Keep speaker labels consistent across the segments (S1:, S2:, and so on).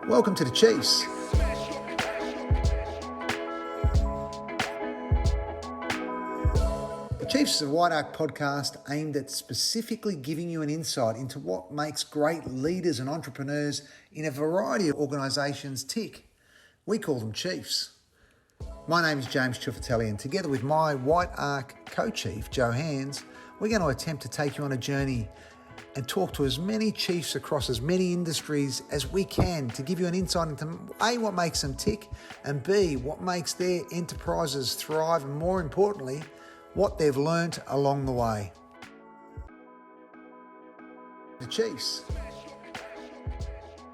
S1: Welcome to the Chiefs. The Chiefs is a White Arc podcast aimed at specifically giving you an insight into what makes great leaders and entrepreneurs in a variety of organisations tick. We call them Chiefs. My name is James Ciuffatelli, and together with my White Arc co-chief, Joe Hands, we're going to attempt to take you on a journey and talk to as many chiefs across as many industries as we can to give you an insight into A, what makes them tick, and B, what makes their enterprises thrive, and more importantly, what they've learnt along the way. The Chiefs.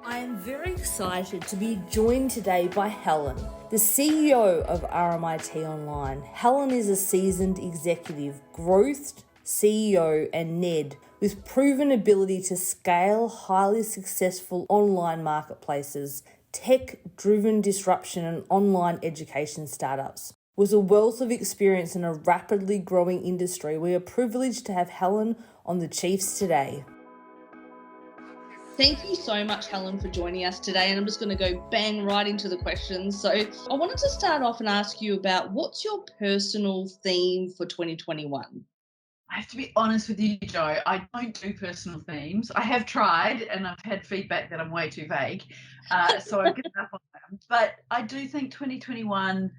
S2: I am very excited to be joined today by Helen, the CEO of RMIT Online. Helen is a seasoned executive, growth CEO and NED with proven ability to scale highly successful online marketplaces, tech-driven disruption and online education startups. With a wealth of experience in a rapidly growing industry, we are privileged to have Helen on the Chiefs today. Thank you so much, Helen, for joining us today. And I'm just going to go bang right into the questions. So I wanted to start off and ask you about what's your personal theme for 2021?
S3: I have to be honest with you, Joe. I don't do personal themes. I have tried, and I've had feedback that I'm way too vague. So I've given up on them. But I do think 2021,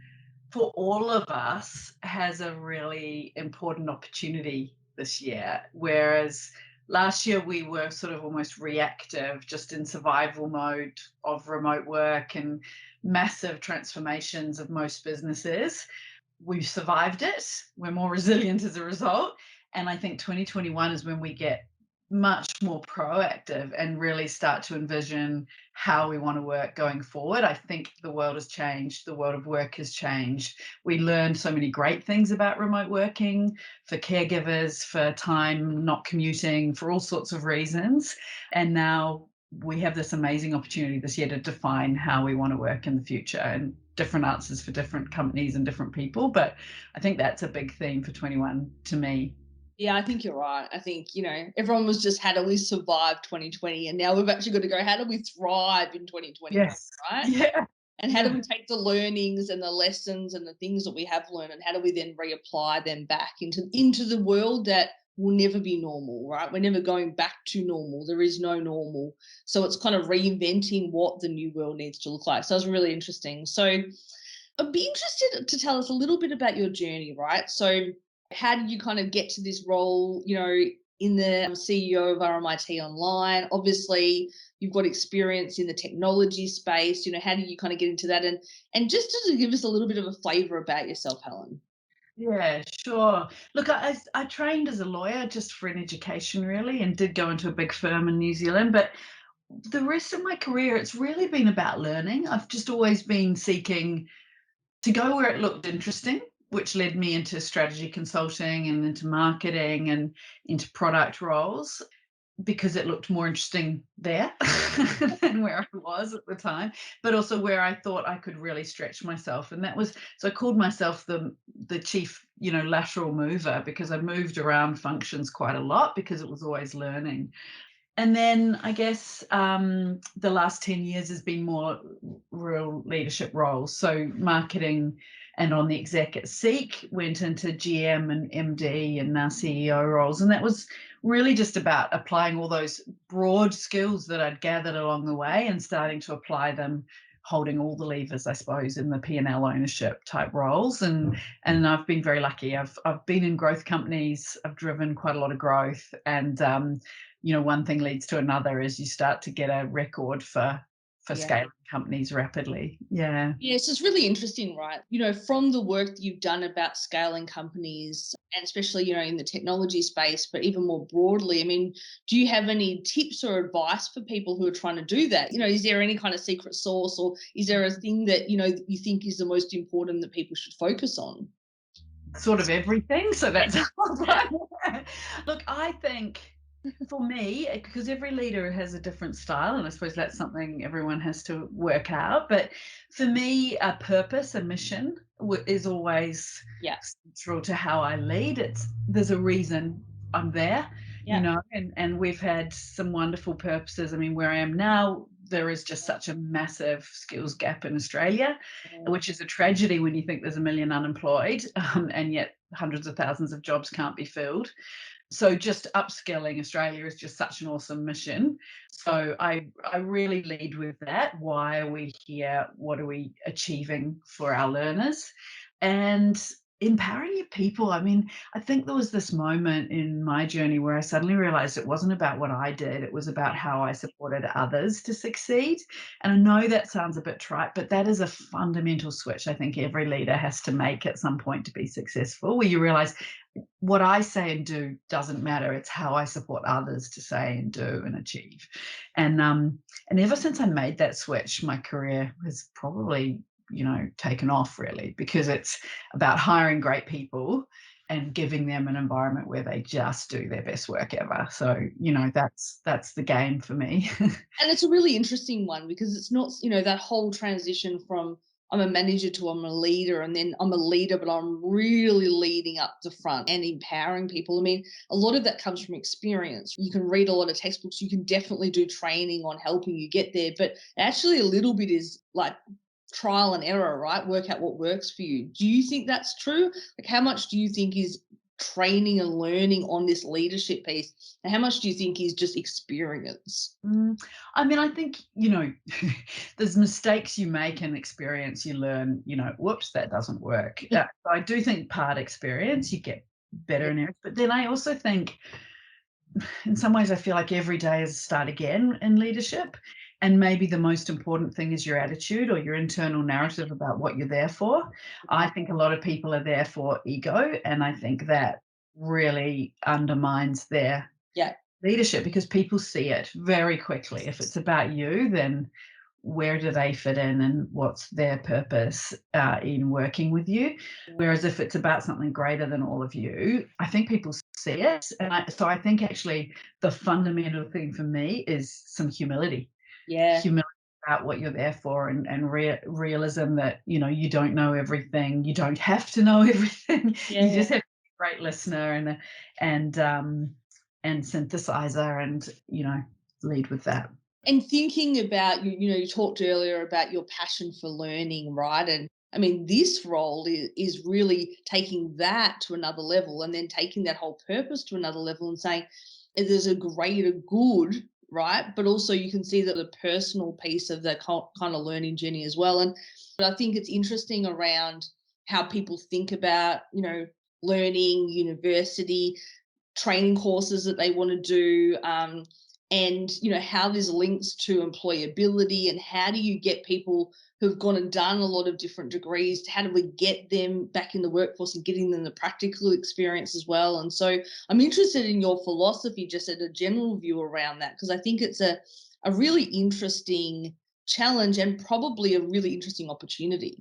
S3: for all of us, has a really important opportunity this year. Whereas last year we were sort of almost reactive, just in survival mode of remote work and massive transformations of most businesses. We've survived it. We're more resilient as a result. And I think 2021 is when we get much more proactive and really start to envision how we want to work going forward. I think the world has changed. The world of work has changed. We learned so many great things about remote working for caregivers, for time not commuting, for all sorts of reasons. And now we have this amazing opportunity this year to define how we want to work in the future, and different answers for different companies and different people. But I think that's a big theme for 21 to me.
S2: Yeah, I think you're right. I think, everyone was just, how do we survive 2020? And now we've actually got to go, how do we thrive in 2021,
S3: yes.
S2: right?
S3: Yeah.
S2: And how do we take the learnings and the lessons and the things that we have learned, and how do we then reapply them back into the world that will never be normal, right? We're never going back to normal. There is no normal. So it's kind of reinventing what the new world needs to look like. So it's really interesting. So I'd be interested to tell us a little bit about your journey, right? So how did you kind of get to this role, in the CEO of RMIT Online? Obviously, you've got experience in the technology space. How did you kind of get into that? And just to give us a little bit of a flavour about yourself, Helen.
S3: Yeah, sure. Look, I trained as a lawyer just for an education, really, and did go into a big firm in New Zealand. But the rest of my career, it's really been about learning. I've just always been seeking to go where it looked interesting, which led me into strategy consulting and into marketing and into product roles, because it looked more interesting there than where I was at the time, but also where I thought I could really stretch myself. And that was, so I called myself the chief, lateral mover, because I moved around functions quite a lot because it was always learning. And then I guess the last 10 years has been more real leadership roles. So marketing, and on the exec at Seek, went into GM and MD and now CEO roles. And that was really just about applying all those broad skills that I'd gathered along the way and starting to apply them, holding all the levers, I suppose, in the P&L ownership type roles. And I've been very lucky. I've been in growth companies. I've driven quite a lot of growth. And, one thing leads to another as you start to get a record for scaling companies rapidly. Yeah.
S2: Yeah, so it's really interesting, right? From the work that you've done about scaling companies, and especially, in the technology space, but even more broadly, do you have any tips or advice for people who are trying to do that? Is there any kind of secret sauce, or is there a thing that, you think is the most important that people should focus on?
S3: Sort of everything. So that's look, I think, for me, because every leader has a different style, and I suppose that's something everyone has to work out. But for me, a purpose, a mission is always central to how I lead. There's a reason I'm there, and we've had some wonderful purposes. Where I am now, there is just such a massive skills gap in Australia, which is a tragedy when you think there's 1 million unemployed, and yet hundreds of thousands of jobs can't be filled. So just upskilling Australia is just such an awesome mission. So I really lead with that. Why are we here? What are we achieving for our learners? And empowering your people. I mean, I think there was this moment in my journey where I suddenly realized it wasn't about what I did, it was about how I supported others to succeed. And I know that sounds a bit trite, but that is a fundamental switch I think every leader has to make at some point to be successful, where you realize what I say and do doesn't matter. It's how I support others to say and do and achieve. And ever since I made that switch, my career has probably, taken off really, because it's about hiring great people and giving them an environment where they just do their best work ever. So, that's the game for me.
S2: And it's a really interesting one because it's not, that whole transition from I'm a manager to I'm a leader, and then I'm a leader, but I'm really leading up the front and empowering people. I mean, a lot of that comes from experience. You can read a lot of textbooks. You can definitely do training on helping you get there, but actually a little bit is like trial and error, right? Work out what works for you. Do you think that's true? Like, how much do you think is training and learning on this leadership piece, and how much do you think is just experience?
S3: I mean, I think, there's mistakes you make and experience you learn, whoops, that doesn't work. I do think part experience, you get better in areas. But then I also think in some ways I feel like every day is a start again in leadership. And maybe the most important thing is your attitude or your internal narrative about what you're there for. I think a lot of people are there for ego, and I think that really undermines their leadership, because people see it very quickly. If it's about you, then where do they fit in and what's their purpose in working with you? Whereas if it's about something greater than all of you, I think people see it. And so I think actually the fundamental thing for me is some humility. Humility about what you're there for, and realism that, you don't know everything. You don't have to know everything. You just have to be a great listener and synthesizer, and, lead with that.
S2: And thinking about, you talked earlier about your passion for learning, right? And I mean, this role is really taking that to another level, and then taking that whole purpose to another level and saying there's a greater good, right? But also you can see that the personal piece of the kind of learning journey as well. And I think it's interesting around how people think about, learning, university, training courses that they want to do, and how there's links to employability, and how do you get people who've gone and done a lot of different degrees, how do we get them back in the workforce and getting them the practical experience as well? And so I'm interested in your philosophy, just at a general view around that, because I think it's a really interesting challenge and probably a really interesting opportunity.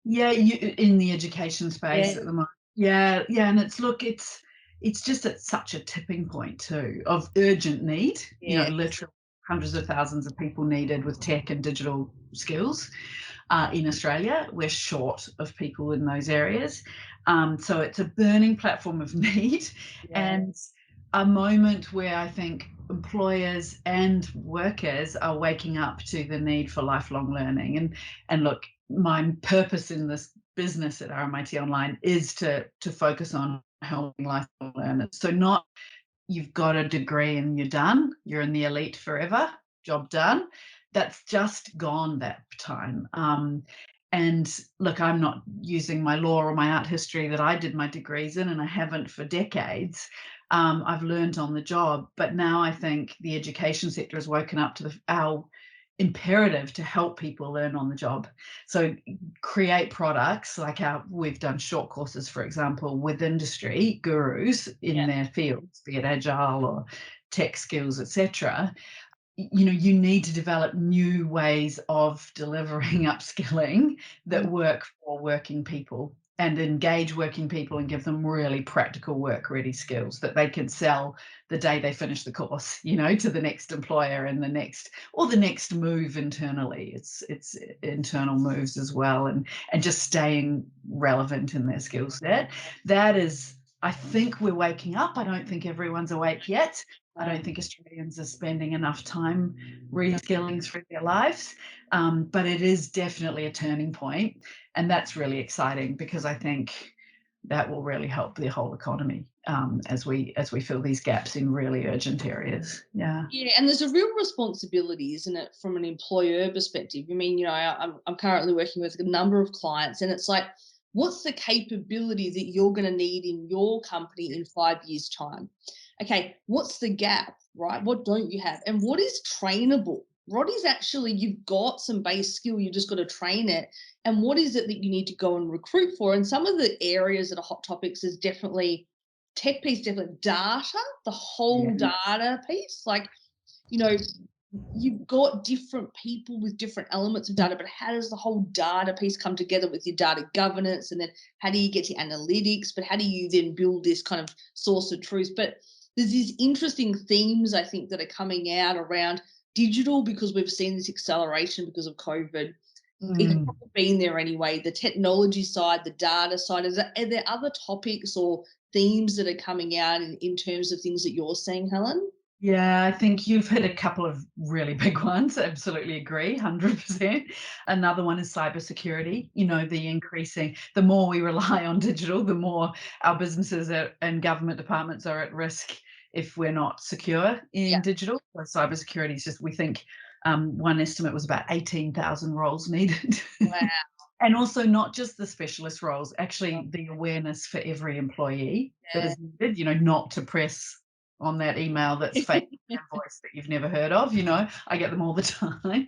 S3: Yeah, in the education space at the moment. Yeah, and it's just at such a tipping point too of urgent need. Literally hundreds of thousands of people needed with tech and digital skills in Australia. We're short of people in those areas, so it's a burning platform of need, and a moment where I think employers and workers are waking up to the need for lifelong learning. And look, my purpose in this business at RMIT Online is to focus on helping lifelong learners. So not you've got a degree and you're done, you're in the elite forever, job done. That's just gone, that time. And look, I'm not using my law or my art history that I did my degrees in, and I haven't for decades. I've learned on the job, but now I think the education sector has woken up to our imperative to help people learn on the job. So create products like we've done short courses, for example, with industry gurus in their fields, be it agile or tech skills, etc. You need to develop new ways of delivering upskilling that work for working people, and engage working people and give them really practical work-ready skills that they can sell the day they finish the course, to the next employer and the next move internally. It's internal moves as well, and just staying relevant in their skill set. That is, I think we're waking up. I don't think everyone's awake yet, I don't think Australians are spending enough time reskilling through their lives, but it is definitely a turning point, and that's really exciting because I think that will really help the whole economy as we fill these gaps in really urgent areas. Yeah.
S2: Yeah, and there's a real responsibility, isn't it, from an employer perspective? I mean, I'm currently working with a number of clients, and it's like, what's the capability that you're going to need in your company in 5 years' time? Okay, what's the gap, right? What don't you have? And what is trainable? What is actually, you've got some base skill, you just got to train it. And what is it that you need to go and recruit for? And some of the areas that are hot topics is definitely tech piece, definitely data, the whole data piece. Like, you know, you've got different people with different elements of data, but how does the whole data piece come together with your data governance? And then how do you get to analytics? But how do you then build this kind of source of truth? But there's these interesting themes, I think, that are coming out around digital, because we've seen this acceleration because of COVID. It's probably been there anyway. The technology side, the data side, are there other topics or themes that are coming out in terms of things that you're seeing, Helen?
S3: Yeah, I think you've hit a couple of really big ones. Absolutely agree, 100%. Another one is cybersecurity. You know, the more we rely on digital, the more our businesses and government departments are at risk if we're not secure in
S2: Yeah.
S3: digital. So cybersecurity is just, we think one estimate was about 18,000 roles needed.
S2: Wow.
S3: And also not just the specialist roles, actually the awareness for every employee that is needed, not to press on that email that's fake invoice that you've never heard of. I get them all the time.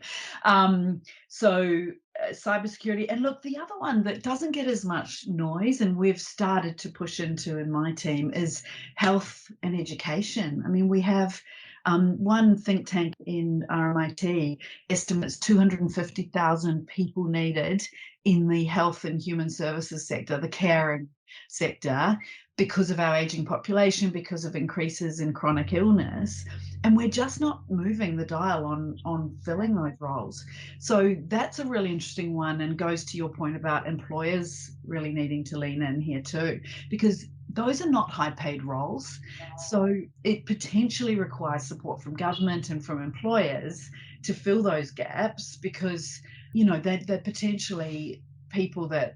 S3: So cybersecurity. And look, the other one that doesn't get as much noise and we've started to push into in my team is health and education. I mean, we have one think tank in RMIT estimates 250,000 people needed in the health and human services sector, the caring sector, because of our aging population, because of increases in chronic illness, and we're just not moving the dial on filling those roles. So that's a really interesting one, and goes to your point about employers really needing to lean in here too, because those are not high paid roles. So it potentially requires support from government and from employers to fill those gaps, because they're potentially people that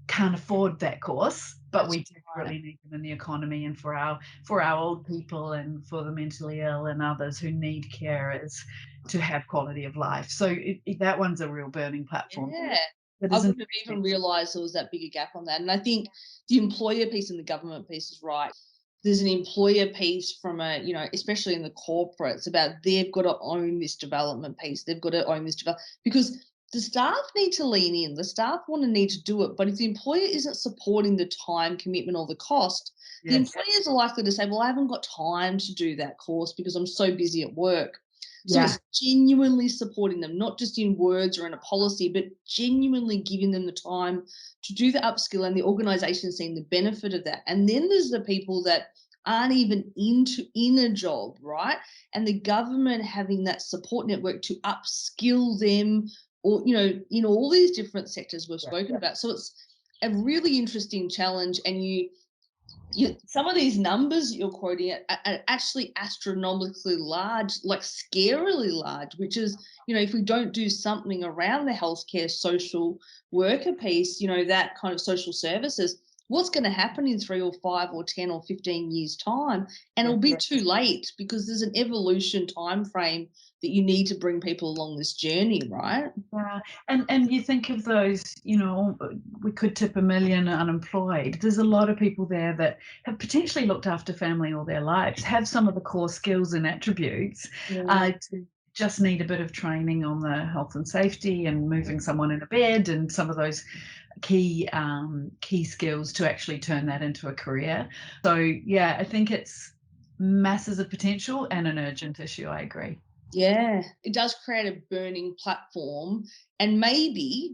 S3: can't afford that course, but we desperately need them in the economy, and for our old people and for the mentally ill and others who need carers to have quality of life. So that one's a real burning platform.
S2: Yeah. I wouldn't have even realised there was that bigger gap on that. And I think the employer piece and the government piece is right. There's an employer piece from especially in the corporates, about they've got to own this development piece. They've got to own this because the staff need to lean in. The staff need to do it. But if the employer isn't supporting the time commitment or the cost, the employers are likely to say, well, I haven't got time to do that course because I'm so busy at work. So it's genuinely supporting them, not just in words or in a policy, but genuinely giving them the time to do the upskill, and the organisation seeing the benefit of that. And then there's the people that aren't even in a job, right? And the government having that support network to upskill them, or in all these different sectors we've spoken about. So it's a really interesting challenge, and some of these numbers you're quoting are actually astronomically large, like scarily large, which is, if we don't do something around the healthcare social worker piece, that kind of social services, what's going to happen in 3 or 5 or 10 or 15 years time? And it'll be too late, because there's an evolution time frame that you need to bring people along this journey, right?
S3: Yeah, and you think of those, we could tip 1 million unemployed. There's a lot of people there that have potentially looked after family all their lives, have some of the core skills and attributes, to just need a bit of training on the health and safety and moving someone in a bed and some of those key skills to actually turn that into a career. So yeah, I think it's masses of potential and an urgent issue. I agree.
S2: Yeah, it does create a burning platform, and maybe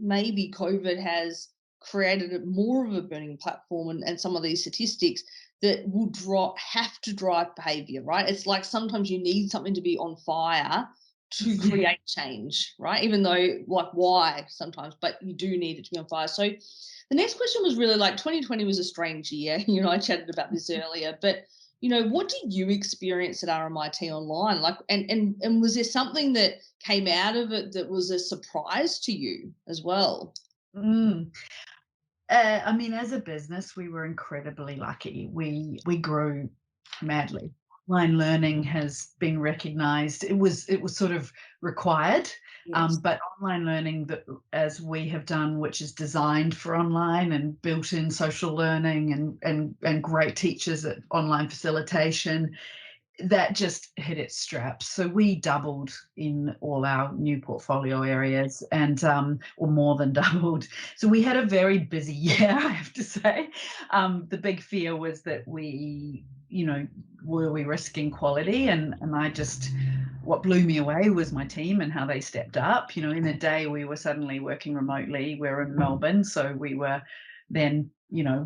S2: COVID has created more of a burning platform, and some of these statistics that will have to drive behaviour, right? It's like sometimes you need something to be on fire to create change, right? Even though, like, why sometimes, but you do need it to be on fire. So the next question was really, like, 2020 was a strange year. I chatted about this earlier, but what did you experience at RMIT Online? Like, and was there something that came out of it that was a surprise to you as well?
S3: Mm. I mean, as a business, we were incredibly lucky. We grew madly. Online learning has been recognised. It was sort of required,
S2: Yes.
S3: but online learning that as we have done, which is designed for online and built in social learning and great teachers at online facilitation, that just hit its straps. So we doubled in all our new portfolio areas and or more than doubled. So we had a very busy year, I have to say. The big fear was that were we risking quality? And what blew me away was my team and how they stepped up. In a day we were suddenly working remotely. We're in Melbourne, so we were then,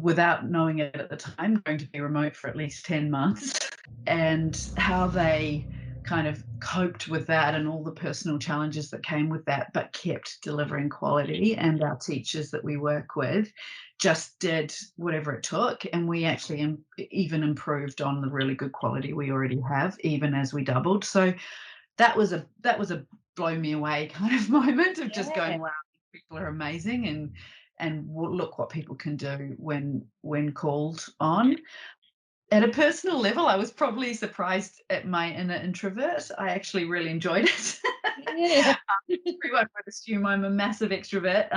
S3: without knowing it at the time, going to be remote for at least 10 months. And how they kind of coped with that and all the personal challenges that came with that, but kept delivering quality. And our teachers that we work with just did whatever it took. And we actually even improved on the really good quality we already have, even as we doubled. So that was a blow me away kind of moment of just going, wow, people are amazing, and look what people can do when called on. At a personal level, I was probably surprised at my inner introvert. I actually really enjoyed it.
S2: Yeah.
S3: Everyone would assume I'm a massive extrovert,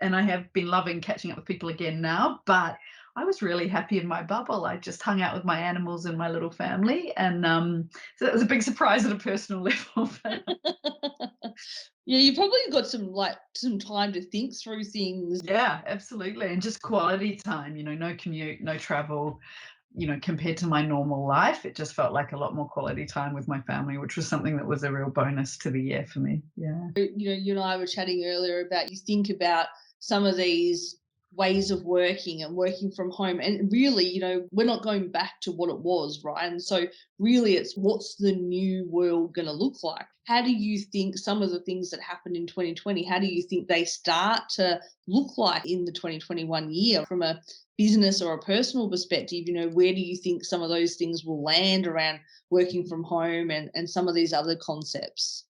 S3: and I have been loving catching up with people again now, but I was really happy in my bubble. I just hung out with my animals and my little family, and so that was a big surprise at a personal level.
S2: Yeah, you probably got some time to think through things.
S3: Yeah, absolutely, and just quality time, no commute, no travel. Compared to my normal life, it just felt like a lot more quality time with my family, which was something that was a real bonus to the year for me. Yeah.
S2: You and I were chatting earlier about, you think about some of these ways of working and working from home, and really, we're not going back to what it was, right? And so really it's, what's the new world going to look like? How do you think some of the things that happened in 2020, how do you think they start to look like in the 2021 year from a business or a personal perspective? Where do you think some of those things will land around working from home and some of these other concepts?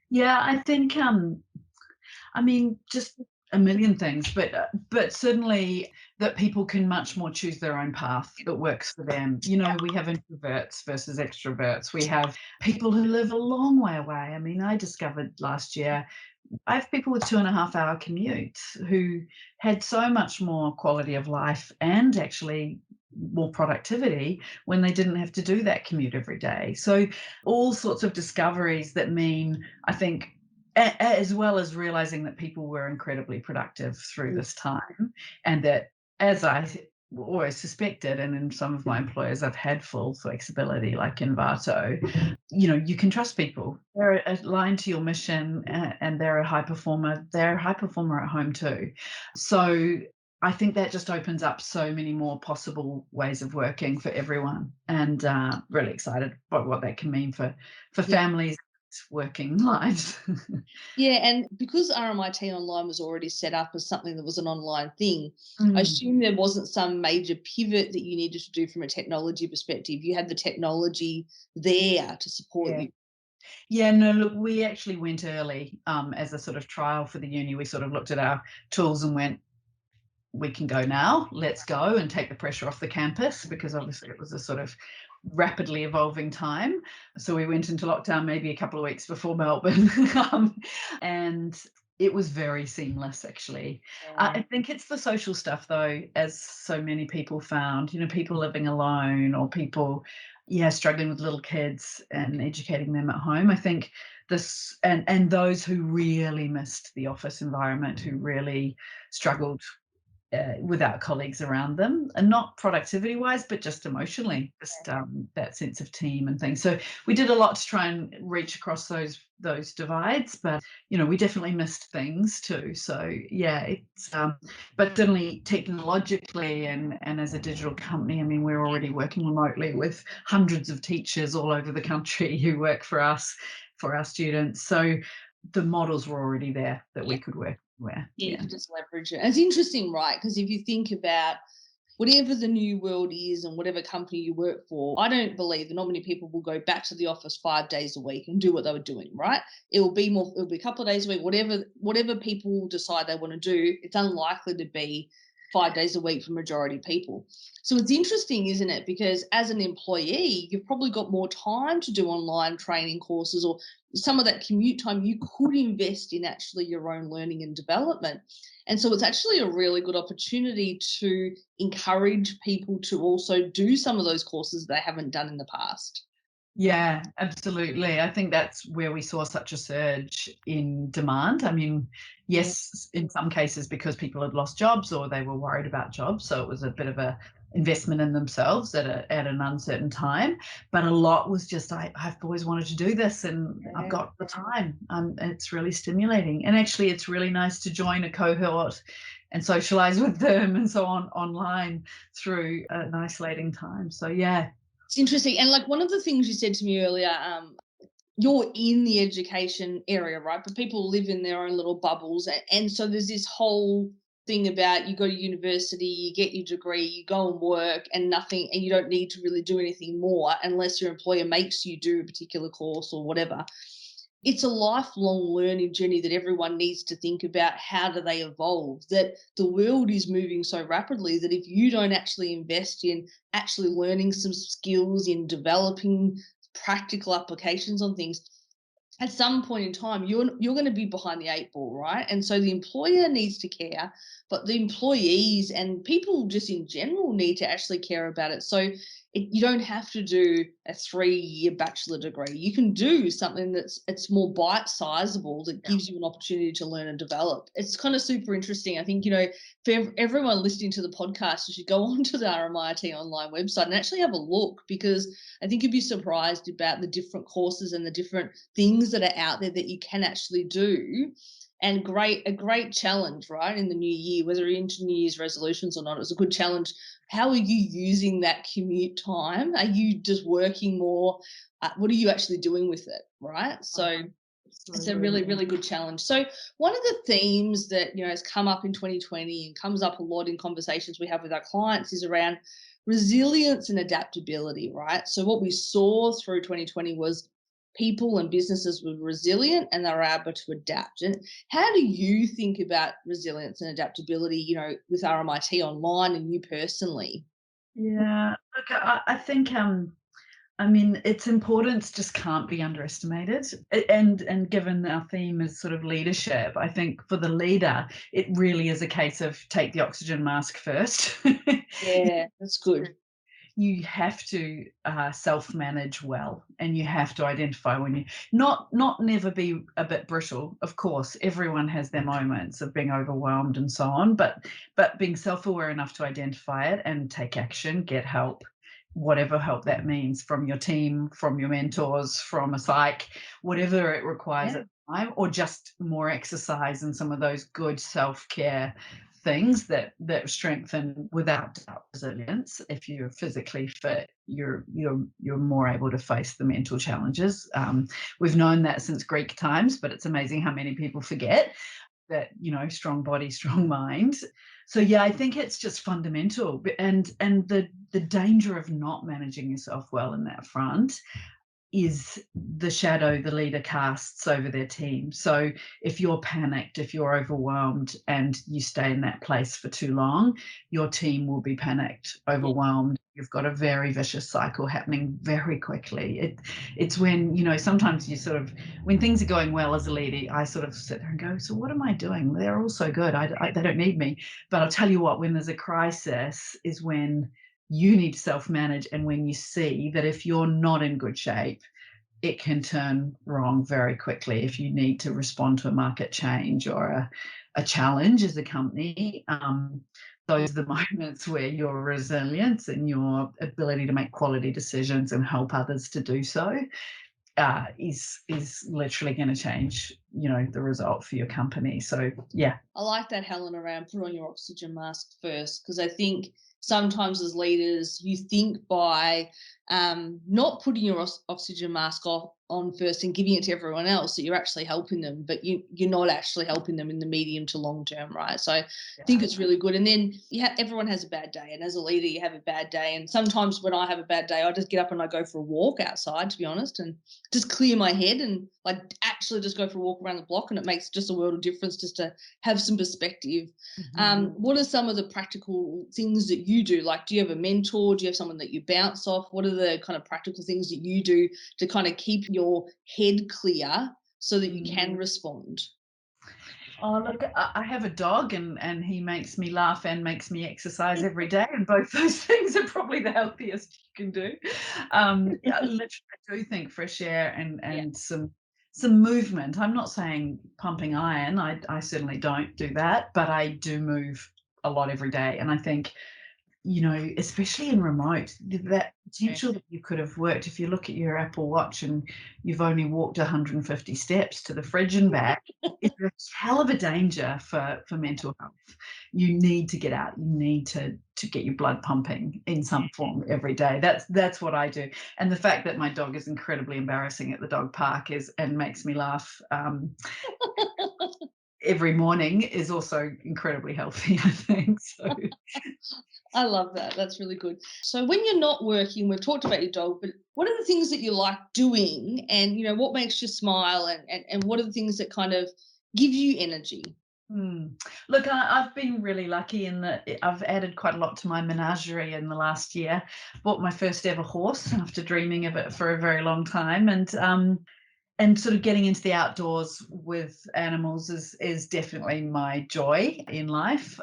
S3: Yeah, I think I mean, just a million things, but certainly that people can much more choose their own path that works for them. We have introverts versus extroverts. We have people who live a long way away. I mean, I discovered last year I have people with 2.5 hour commutes who had so much more quality of life and actually more productivity when they didn't have to do that commute every day. So all sorts of discoveries that mean, I think, as well as realizing that people were incredibly productive through this time, and that, as I always suspected, and in some of my employers I've had full flexibility, like in Vato, you can trust people. They're aligned to your mission, and they're a high performer. They're a high performer at home too. So I think that just opens up so many more possible ways of working for everyone, and really excited about what that can mean for families, working lives.
S2: Yeah, and because RMIT Online was already set up as something that was an online thing, I
S3: Mm.
S2: assume there wasn't some major pivot that you needed to do from a technology perspective. You had the technology there to support
S3: Yeah.
S2: you.
S3: Yeah, no, look, we actually went early as a sort of trial for the uni. We sort of looked at our tools and went, we can go now, let's go and take the pressure off the campus, because obviously it was a sort of rapidly evolving time. So we went into lockdown maybe a couple of weeks before Melbourne, and it was very seamless, actually. I think it's the social stuff, though, as so many people found, people living alone, or people, struggling with little kids and educating them at home. I think this, and those who really missed the office environment, who really struggled without colleagues around them, and not productivity wise, but just emotionally, just that sense of team and things. So we did a lot to try and reach across those divides, but we definitely missed things too. So yeah, it's but certainly technologically and as a digital company, I mean, we're already working remotely with hundreds of teachers all over the country who work for us, for our students. So the models were already there that we could work where.
S2: Yeah, you can just leverage it. And it's interesting, right? Because if you think about, whatever the new world is and whatever company you work for, I don't believe that not many people will go back to the office 5 days a week and do what they were doing, right? It'll be a couple of days a week, whatever people decide they want to do. It's unlikely to be 5 days a week for majority of people. So it's interesting, isn't it? Because as an employee, you've probably got more time to do online training courses, or some of that commute time you could invest in actually your own learning and development. And so it's actually a really good opportunity to encourage people to also do some of those courses they haven't done in the past.
S3: Yeah, absolutely. I think that's where we saw such a surge in demand. I mean, yes, in some cases because people had lost jobs or they were worried about jobs, so it was a bit of a investment in themselves at an uncertain time. But a lot was just, I've always wanted to do this and I've got the time. It's really stimulating. And actually, it's really nice to join a cohort and socialize with them and so on online through an isolating time. So yeah.
S2: It's interesting. And like one of the things you said to me earlier, you're in the education area, right? But people live in their own little bubbles. And so there's this whole thing about you go to university, you get your degree, you go and work and nothing, and you don't need to really do anything more unless your employer makes you do a particular course or whatever. It's a lifelong learning journey that everyone needs to think about. How do they evolve? That the world is moving so rapidly that if you don't actually invest in actually learning some skills, in developing practical applications on things, at some point in time you're going to be behind the 8 ball, right? And so the employer needs to care, but the employees and people just in general need to actually care about it. So you don't have to do a 3-year bachelor degree. You can do something it's more bite-sizable, that gives you an opportunity to learn and develop. It's kind of super interesting. I think, for everyone listening to the podcast, you should go onto the RMIT Online website and actually have a look, because I think you'd be surprised about the different courses and the different things that are out there that you can actually do. And a great challenge, right, in the new year, whether you're into New Year's resolutions or not, it's a good challenge. How are you using that commute time? Are you just working more? What are you actually doing with it, right? So it's a really, really good challenge. So one of the themes that, has come up in 2020 and comes up a lot in conversations we have with our clients is around resilience and adaptability, right? So what we saw through 2020 was people and businesses were resilient and they were able to adapt. And how do you think about resilience and adaptability, with RMIT Online and you personally?
S3: Yeah, look, I think its importance just can't be underestimated. And given our theme is sort of leadership, I think for the leader, it really is a case of take the oxygen mask first.
S2: Yeah, that's good.
S3: You have to self-manage well, and you have to identify when you not never be a bit brittle. Of course, everyone has their moments of being overwhelmed and so on, but being self-aware enough to identify it and take action, get help, whatever help that means, from your team, from your mentors, from a psych, whatever it requires at the time, or just more exercise and some of those good self-care things that strengthen, without doubt, resilience. If you're physically fit, you're more able to face the mental challenges. We've known that since Greek times, but it's amazing how many people forget that, strong body, strong mind. So yeah, I think it's just fundamental. And the danger of not managing yourself well in that front is the shadow the leader casts over their team. So if you're panicked, if you're overwhelmed and you stay in that place for too long, your team will be panicked, overwhelmed. You've got a very vicious cycle happening very quickly. It's when, sometimes you sort of, when things are going well as a leader, I sort of sit there and go, so what am I doing? They're all so good. They don't need me. But I'll tell you what, when there's a crisis is when you need to self-manage, and when you see that if you're not in good shape, it can turn wrong very quickly. If you need to respond to a market change or a challenge as a company, those are the moments where your resilience and your ability to make quality decisions and help others to do so is literally going to change, the result for your company. So yeah.
S2: I like that, Helen, around put on your oxygen mask first, because I think sometimes as leaders, you think by not putting your oxygen mask on first and giving it to everyone else, that you're actually helping them, but you're not actually helping them in the medium to long term, right? So I think it's really good. And then everyone has a bad day, and as a leader you have a bad day, and sometimes when I have a bad day I just get up and I go for a walk outside, to be honest, and just clear my head and like actually just go for a walk around the block, and it makes just a world of difference just to have some perspective. What are some of the practical things that you do? Like, do you have a mentor? Do you have someone that you bounce off? What are the kind of practical things that you do to kind of keep your head clear so that you can respond?
S3: Oh, look, I have a dog, and he makes me laugh and makes me exercise every day, and both those things are probably the healthiest you can do. Literally, I do think fresh air and some movement. I'm not saying pumping iron. I certainly don't do that, but I do move a lot every day, and I think, especially in remote, that potential that you could have worked, if you look at your Apple Watch and you've only walked 150 steps to the fridge and back, it's a hell of a danger for mental health. You need to get out. You need to get your blood pumping in some form every day. That's what I do. And the fact that my dog is incredibly embarrassing at the dog park and makes me laugh every morning is also incredibly healthy, I think. So
S2: I love that. That's really good. So when you're not working, we've talked about your dog, but what are the things that you like doing, and what makes you smile, and what are the things that kind of give you energy?
S3: Look, I've been really lucky in that I've added quite a lot to my menagerie in the last year. Bought my first ever horse after dreaming of it for a very long time, and sort of getting into the outdoors with animals is definitely my joy in life.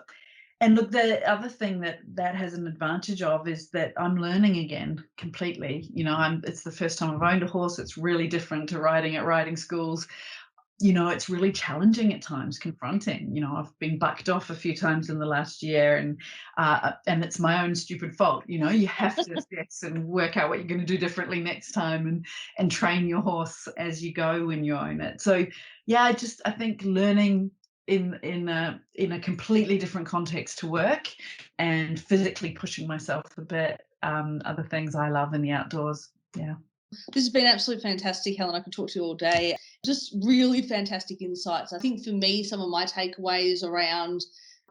S3: And look, the other thing that has an advantage of is that I'm learning again completely. It's the first time I've owned a horse. It's really different to riding at riding schools. It's really challenging at times, confronting. I've been bucked off a few times in the last year, and it's my own stupid fault. You have to assess and work out what you're going to do differently next time, and train your horse as you go when you own it. So yeah, I think learning in a completely different context to work, and physically pushing myself a bit, are the things I love in the outdoors. Yeah.
S2: This has been absolutely fantastic, Helen. I could talk to you all day. Just really fantastic insights. I think for me, some of my takeaways around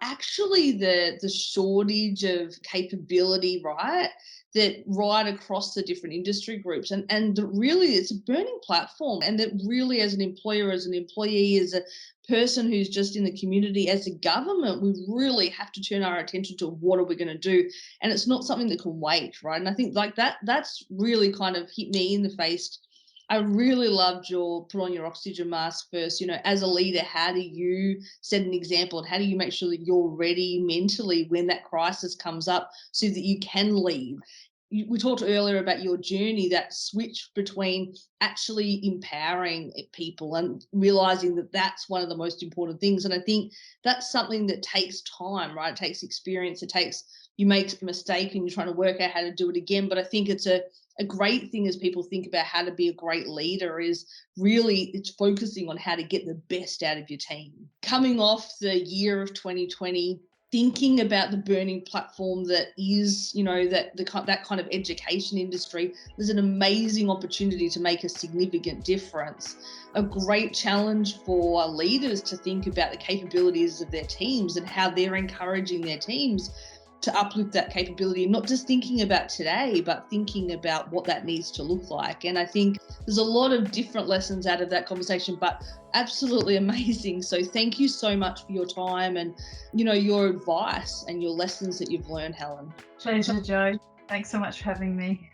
S2: actually the shortage of capability, right? That right across the different industry groups, and really it's a burning platform, and that really as an employer, as an employee, as a person who's just in the community, as a government, we really have to turn our attention to what are we going to do, and it's not something that can wait, right? And I think like that's really kind of hit me in the face. I really loved your put on your oxygen mask first. As a leader, how do you set an example, and how do you make sure that you're ready mentally when that crisis comes up so that you can lead? We talked earlier about your journey, that switch between actually empowering people and realizing that that's one of the most important things. And I think that's something that takes time, right? It takes experience. You make a mistake and you're trying to work out how to do it again. But I think it's a great thing as people think about how to be a great leader is really it's focusing on how to get the best out of your team. Coming off the year of 2020, thinking about the burning platform that is, that kind of education industry, there's an amazing opportunity to make a significant difference. A great challenge for leaders to think about the capabilities of their teams and how they're encouraging their teams to uplift that capability, not just thinking about today, but thinking about what that needs to look like. And I think there's a lot of different lessons out of that conversation, but absolutely amazing. So thank you so much for your time and, your advice and your lessons that you've learned, Helen.
S3: Pleasure, Jo. Thanks so much for having me.